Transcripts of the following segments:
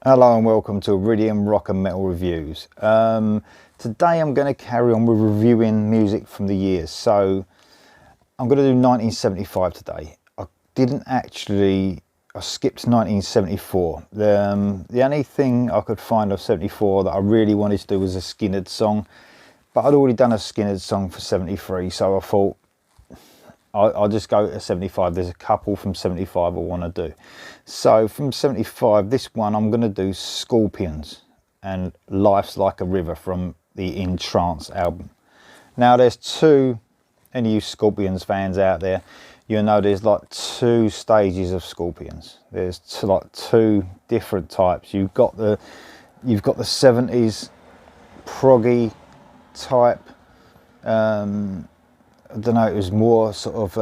Hello and welcome to Iridium Rock and Metal Reviews. Today I'm going to carry on with reviewing music from the years. So I'm going to do 1975 today. I skipped 1974. The only thing I could find of 74 that I really wanted to do was a Skynyrd song. But I'd already done a Skynyrd song for 73, so I thought I'll just go to 75. There's a couple from 75 I want to do. So from 75, this one I'm going to do Scorpions and Life's Like a River from the In Trance album. Now there's any of you Scorpions fans out there, you'll know there's like two stages of Scorpions. There's two different types. You've got the 70s proggy type. I don't know, it was more sort of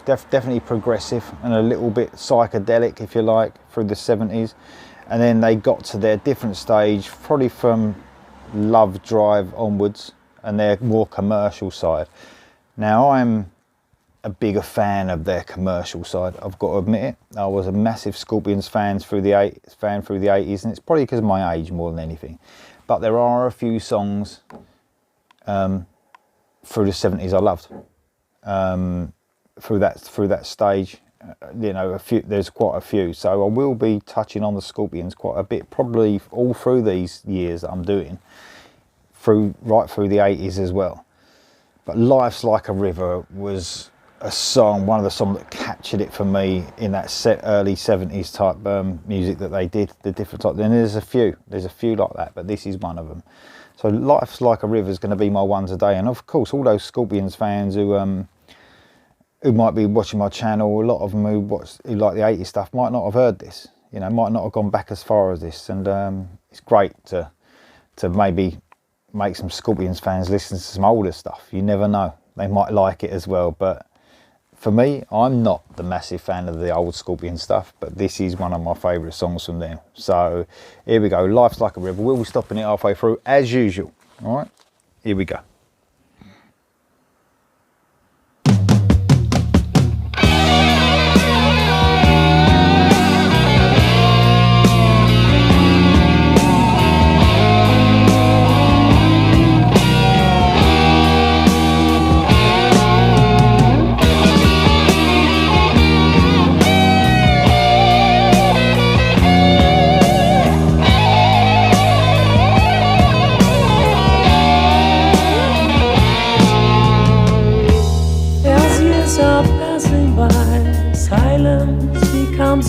definitely progressive and a little bit psychedelic, if you like, through the 70s. And then they got to their different stage, probably from Love Drive onwards, and their more commercial side. Now I'm a bigger fan of their commercial side, I've got to admit it. I was a massive Scorpions fan through the 80s, and it's probably because of my age more than anything. But there are a few songs through the 70s I loved. Through that stage, you know, there's quite a few. So I will be touching on the Scorpions quite a bit, probably all through these years that I'm doing, right through the 80s as well. But Life's Like a River was one of the songs that captured it for me in that early 70s type music that they did, the different type. Then there's a few like that, but this is one of them. So Life's Like a River is going to be my one today, and of course all those Scorpions fans who might be watching my channel, a lot of them who like the 80s stuff might not have heard this, you know, might not have gone back as far as this, and it's great to maybe make some Scorpions fans listen to some older stuff. You never know, they might like it as well. But for me, I'm not the massive fan of the old Scorpion stuff, but this is one of my favourite songs from them. So here we go, Life's Like a River. We'll be stopping it halfway through as usual. All right, here we go.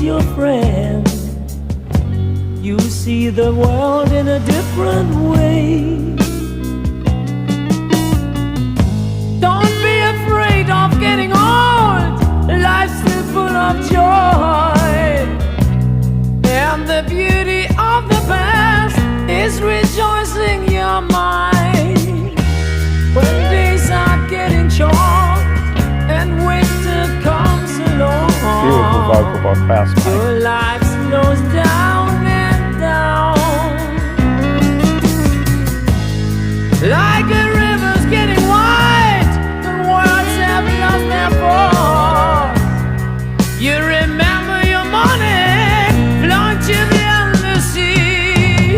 Your friend, you see the world in a different way. Don't be afraid of getting old. Life's still full of joy, and the beauty of the past is rejoicing your mind. When days are getting short and winter comes along, Beautiful vocal by Klaus Meine. your life slows down and down, like a river's getting wide, the words have lost their force. You remember your morning, flowing to the endless sea.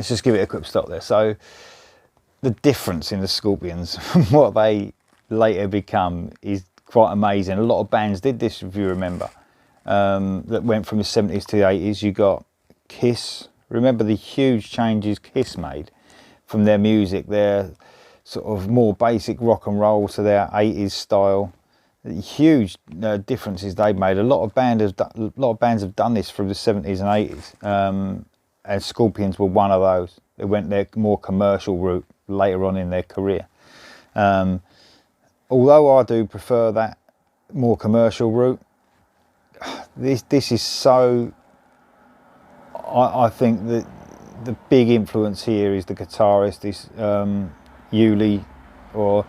let's just give it a quick stop there. So the difference in the Scorpions from what they later become is quite amazing. A lot of bands did this, if you remember, that went from the 70s to the 80s. You got Kiss. Remember the huge changes Kiss made from their music, their sort of more basic rock and roll to their 80s style. The huge differences they made. A lot of bands have done this through the 70s and 80s, and Scorpions were one of those. They went their more commercial route later on in their career. Although I do prefer that more commercial route, this is so. I think that the big influence here is the guitarist, this Uli, or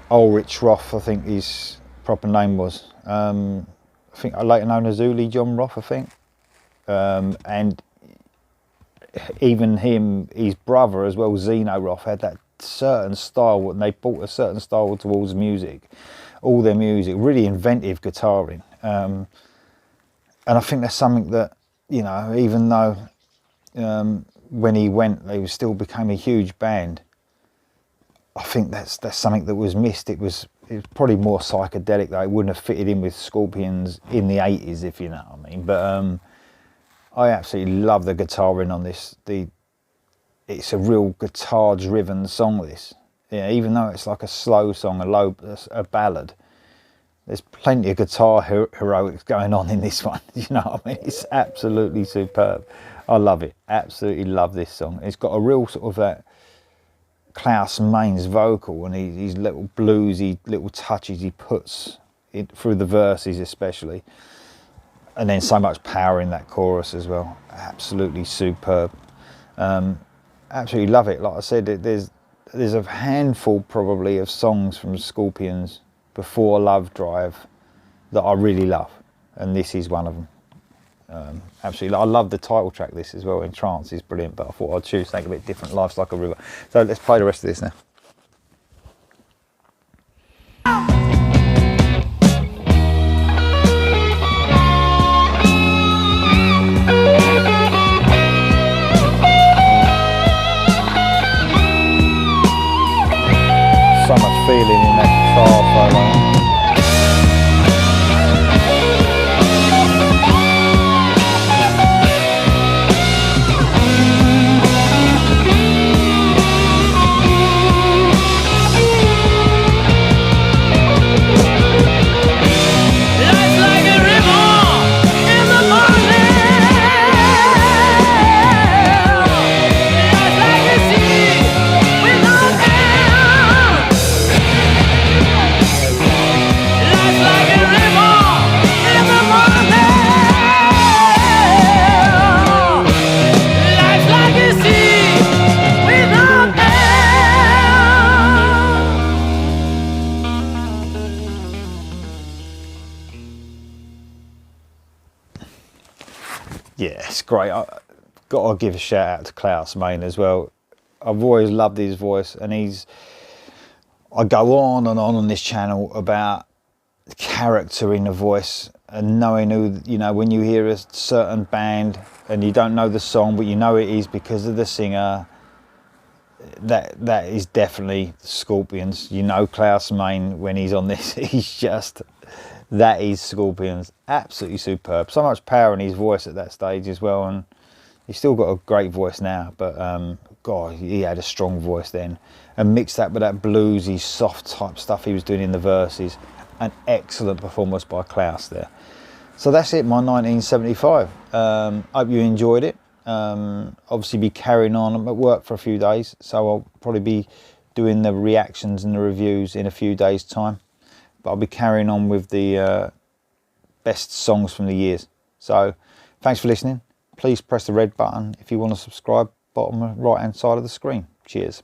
Ulrich Roth, I think his proper name was. I think later known as Uli John Roth, I think. And even him, his brother as well, Zeno Roth, had that certain style, and they brought a certain style towards music. All their music, really inventive guitaring. And I think that's something that, you know, even though when he went, they still became a huge band. I think that's something that was missed. It was probably more psychedelic, though. It wouldn't have fitted in with Scorpions in the 80s, if you know what I mean. But I absolutely love the guitaring on this. It's a real guitar-driven song, this. Yeah, even though it's like a slow song, a ballad, there's plenty of guitar heroics going on in this one. You know what I mean? It's absolutely superb. I love it. Absolutely love this song. It's got a real sort of that Klaus Main's vocal, and his little bluesy little touches he puts through the verses especially. And then so much power in that chorus as well. Absolutely superb. Absolutely love it. Like I said, there's a handful probably of songs from Scorpions before Love Drive that I really love, and this is one of them. Absolutely, I love the title track. This as well, In Trance, is brilliant. But I thought I'd choose something a bit different. Life's Like a River. So let's play the rest of this now. So much feeling in that guitar solo. Yeah, it's great. I've got to give a shout out to Klaus Main as well. I've always loved his voice, and I go on and on this channel about character in the voice and knowing who, you know, when you hear a certain band and you don't know the song, but you know it is because of the singer, that is definitely Scorpions. You know Klaus Main when he's on this, he's just, that is Scorpions. Absolutely superb. So much power in his voice at that stage as well, and he's still got a great voice now, but God, he had a strong voice then. And mix that with that bluesy, soft type stuff he was doing in the verses. An excellent performance by Klaus there. So that's it, my 1975. Hope you enjoyed it. Obviously be carrying on. I'm at work for a few days, so I'll probably be doing the reactions and the reviews in a few days' time. But I'll be carrying on with the best songs from the years. So thanks for listening. Please press the red button if you want to subscribe, bottom right hand side of the screen. Cheers.